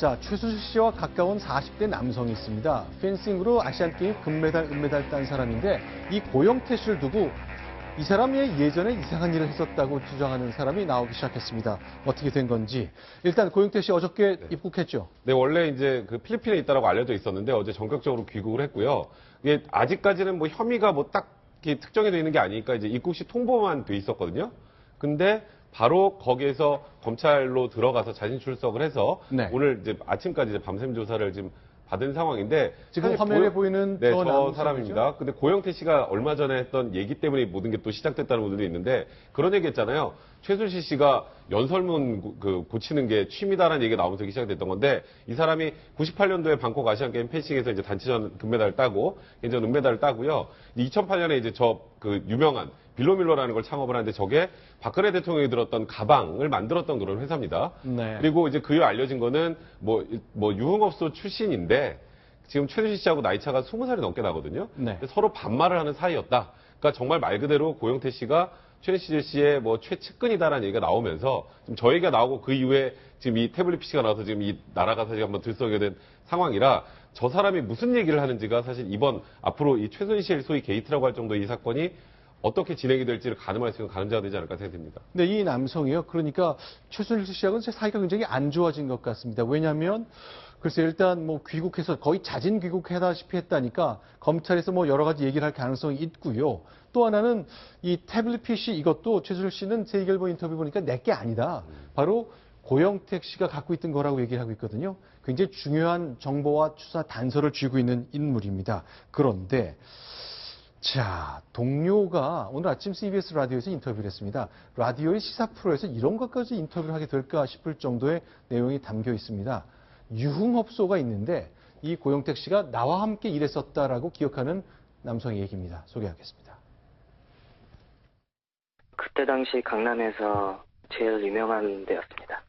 자, 최순실 씨와 가까운 40대 남성이 있습니다. 펜싱으로 아시안게임 금메달, 은메달 딴 사람인데 이 고영태 씨를 두고 이 사람이 예전에 이상한 일을 했었다고 주장하는 사람이 나오기 시작했습니다. 어떻게 된 건지. 일단 고영태 씨 어저께 입국했죠? 네, 원래 이제 그 필리핀에 있다라고 알려져 있었는데 어제 전격적으로 귀국을 했고요. 이게 아직까지는 뭐 혐의가 뭐 딱 특정이 되어 있는 게 아니니까 이제 입국 시 통보만 돼 있었거든요. 근데 바로 거기에서 검찰로 들어가서 자진 출석을 해서 네. 오늘 이제 아침까지 이제 밤샘 조사를 지금 받은 상황인데 지금 화면에 보이는 네, 저 저 사람입니다. 남성이죠? 근데 고영태 씨가 얼마 전에 했던 얘기 때문에 모든 게 또 시작됐다는 분들도 있는데 그런 얘기 했잖아요. 최순실 씨가 연설문 고치는 게 취미다라는 얘기가 나오면서 시작됐던 건데 이 사람이 98년도에 방콕 아시안게임 펜싱에서 이제 단체전 금메달을 따고 개인전 은메달을 따고요. 2008년에 이제 유명한 빌로밀러라는 걸 창업을 하는데 저게 박근혜 대통령이 들었던 가방을 만들었던 그런 회사입니다. 네. 그리고 이제 그 이후 알려진 거는 뭐 유흥업소 출신인데 지금 최순실 씨하고 나이 차가 20살이 넘게 나거든요. 네. 서로 반말을 하는 사이였다. 그러니까 정말 말 그대로 고영태 씨가 최순실 씨의 뭐 최측근이다라는 얘기가 나오면서 지금 저 얘기가 나오고 그 이후에 지금 이 태블릿 PC가 나와서 지금 이 나라가 사실 한번 들썩이게 된 상황이라 저 사람이 무슨 얘기를 하는지가 사실 이번 앞으로 이 최순실 소위 게이트라고 할 정도의 이 사건이 어떻게 진행이 될지를 가늠할 수 있는 가늠자가 되지 않을까 생각됩니다. 네, 이 남성이요. 그러니까 최순실 씨하고는 제 사이가 굉장히 안 좋아진 것 같습니다. 왜냐하면 글쎄 일단 뭐 귀국해서 거의 자진 귀국하다시피 했다니까 검찰에서 뭐 여러 가지 얘기를 할 가능성이 있고요. 또 하나는 이 태블릿 PC 이것도 최순실 씨는 제2결보 인터뷰 보니까 내게 아니다. 바로 고영택 씨가 갖고 있던 거라고 얘기를 하고 있거든요. 굉장히 중요한 정보와 추사 단서를 쥐고 있는 인물입니다. 그런데 자, 동료가 오늘 아침 CBS 라디오에서 인터뷰를 했습니다. 라디오의 시사 프로에서 이런 것까지 인터뷰를 하게 될까 싶을 정도의 내용이 담겨 있습니다. 유흥업소가 있는데 이 고영택 씨가 나와 함께 일했었다라고 기억하는 남성의 얘기입니다. 소개하겠습니다. 그때 당시 강남에서 제일 유명한 데였습니다.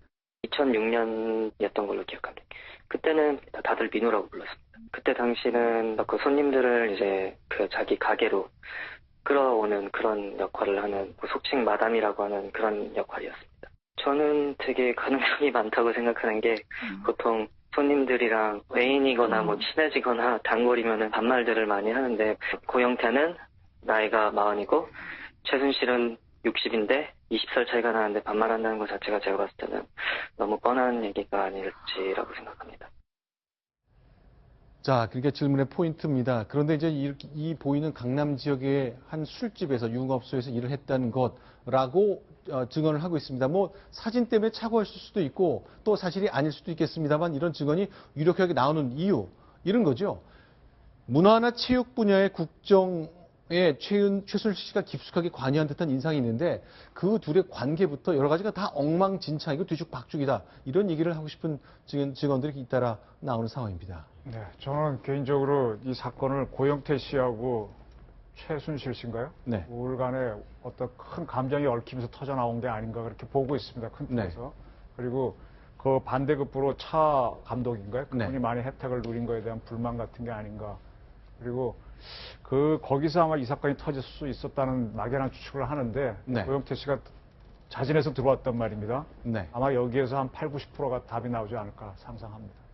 2006년이었던 걸로 기억합니다. 그때는 다들 민호라고 불렀습니다. 그때 당시는 그 손님들을 이제 그 자기 가게로 끌어오는 그런 역할을 하는 속칭 마담이라고 하는 그런 역할이었습니다. 저는 되게 가능성이 많다고 생각하는 게 보통 손님들이랑 애인이거나 뭐 친해지거나 단골이면은 반말들을 많이 하는데 고영태는 나이가 40이고 최순실은 60인데 20살 차이가 나는데 반말한다는 것 자체가 제가 봤을 때는 너무 뻔한 얘기가 아닐지라고 생각합니다. 자, 그러니까 질문의 포인트입니다. 그런데 이제 이 보이는 강남 지역의 한 술집에서 유흥업소에서 일을 했다는 것라고 증언을 하고 있습니다. 뭐 사진 때문에 착오했을 수도 있고 또 사실이 아닐 수도 있겠습니다만 이런 증언이 유력하게 나오는 이유 이런 거죠. 문화나 체육 분야의 국정에 최순실 씨가 깊숙하게 관여한 듯한 인상이 있는데 그 둘의 관계부터 여러 가지가 다 엉망진창이고 뒤죽박죽이다. 이런 얘기를 하고 싶은 증언들이 잇따라 나오는 상황입니다. 네, 저는 개인적으로 이 사건을 고영태 씨하고 최순실 씨인가요? 네. 간에 어떤 큰 감정이 얽히면서 터져 나온 게 아닌가 그렇게 보고 있습니다. 큰 틀에서. 네. 그리고 그 반대급부로 차 감독인가요? 그분이 네. 많이 혜택을 누린 거에 대한 불만 같은 게 아닌가. 그리고 거기서 아마 이 사건이 터질 수 있었다는 막연한 추측을 하는데 네. 고영태 씨가 자진해서 들어왔단 말입니다. 네. 아마 여기에서 한 80~90%가 답이 나오지 않을까 상상합니다.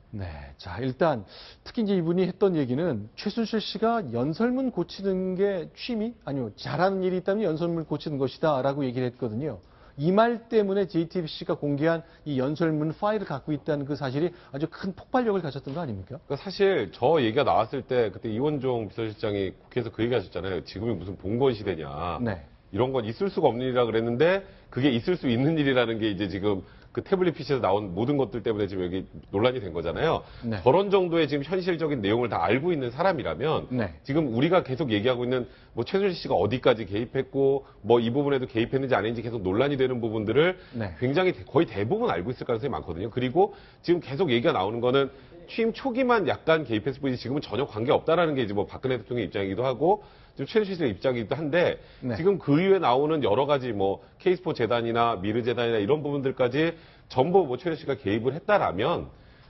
네. 자, 일단 특히 이제 이분이 했던 얘기는 최순실 씨가 연설문 고치는 게 취미? 아니요. 잘하는 일이 있다면 연설문 고치는 것이다라고 얘기를 했거든요. 이 말 때문에 JTBC가 공개한 이 연설문 파일을 갖고 있다는 그 사실이 아주 큰 폭발력을 가졌던 거 아닙니까? 그러니까 사실 저 얘기가 나왔을 때 그때 이원종 비서실장이 국회에서 그 얘기 하셨잖아요. 지금이 무슨 봉건 시대냐. 네. 이런 건 있을 수가 없는 일이라 그랬는데 그게 있을 수 있는 일이라는 게 이제 지금 그 태블릿 PC에서 나온 모든 것들 때문에 지금 여기 논란이 된 거잖아요. 네. 저런 정도의 지금 현실적인 내용을 다 알고 있는 사람이라면 네. 지금 우리가 계속 얘기하고 있는 뭐 최순실 씨가 어디까지 개입했고 뭐 이 부분에도 개입했는지 아닌지 계속 논란이 되는 부분들을 네. 굉장히 거의 대부분 알고 있을 가능성이 많거든요. 그리고 지금 계속 얘기가 나오는 거는 취임 초기만 약간 개입했을 뿐이지 지금은 전혀 관계 없다라는 게 이제 뭐 박근혜 대통령의 입장이기도 하고 지금 최순실 씨의 입장이기도 한데 네. 지금 그 이후에 나오는 여러 가지 뭐 K스포 재단이나 미르 재단이나 이런 부분들까지 전부 뭐 최순실 씨가 개입을 했다라면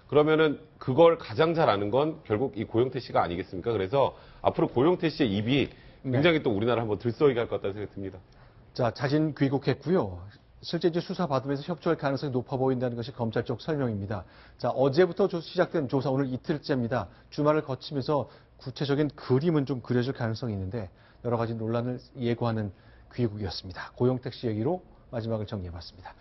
그러면은 그걸 가장 잘 아는 건 결국 이 고영태 씨가 아니겠습니까? 그래서 앞으로 고영태 씨의 입이 굉장히 또 우리나라 한번 들썩이게 할 것 같다는 생각이 듭니다. 자, 자진 귀국했고요. 실제 이제 수사 받으면서 협조할 가능성이 높아 보인다는 것이 검찰 쪽 설명입니다. 자, 어제부터 시작된 조사 오늘 이틀째입니다. 주말을 거치면서 구체적인 그림은 좀 그려질 가능성이 있는데 여러 가지 논란을 예고하는 귀국이었습니다. 고영택 씨 얘기로 마지막을 정리해봤습니다.